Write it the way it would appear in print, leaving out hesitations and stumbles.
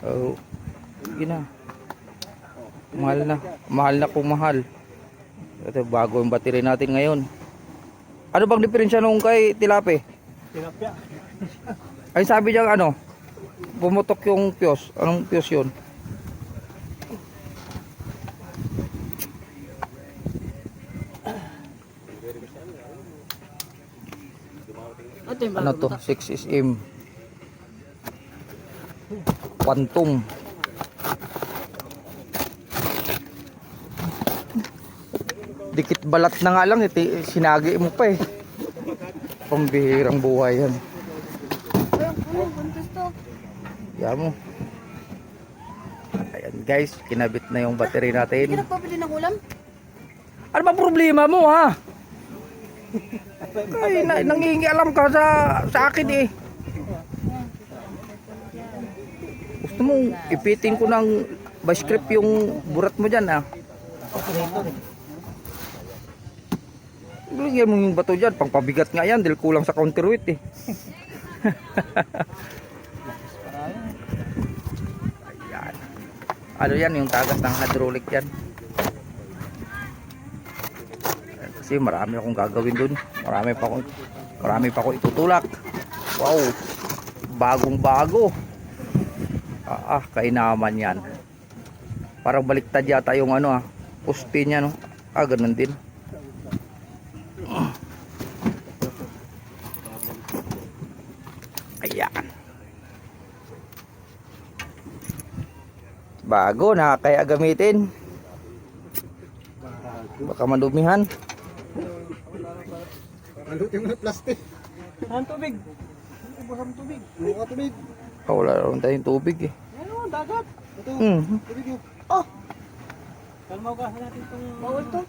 Oh, sige na. Mahal na. Mahal na kung mahal. Ito, bago yung battery natin ngayon. Ano bang diferensya nung kay Tilape? Tilapia. Ay sabi niya ano, pumutok yung fuse. Anong fuse yun? Ano to? 6SM Quantum. Dikit balat na nga lang, sinagi mo pa eh. Pambihirang buhay yan. Yan mo. Ayan guys, kinabit na yung battery natin. Hindi ka nagpapili ng ulam? Ano ba problema mo ha? Ay, nangingialam ka sa akin eh. Gusto mo ipitin ko ng vice grip yung burat mo dyan ah. Lagyan mo yung bato dyan, pangpabigat nga yan dahil kulang sa counterweight eh. Ayan. Ano yan, yung tagas ng hydraulic yan. Kasi marami akong gagawin dun. Marami pa akong itutulak. Wow, bagong bago. Kainaman yan. Parang baliktad yata yung ano poste niya no. Ganun din. Ayan. Bago na kaya gamitin. Baka madumihan. Andot yung plastic. Ang tubig. Ang tubig. Ang tubig. Wala naman tayong tubig eh. Ano, dagat. Ito. Tubig yun. Oh! Kalmaw ka natin itong... Bawal to?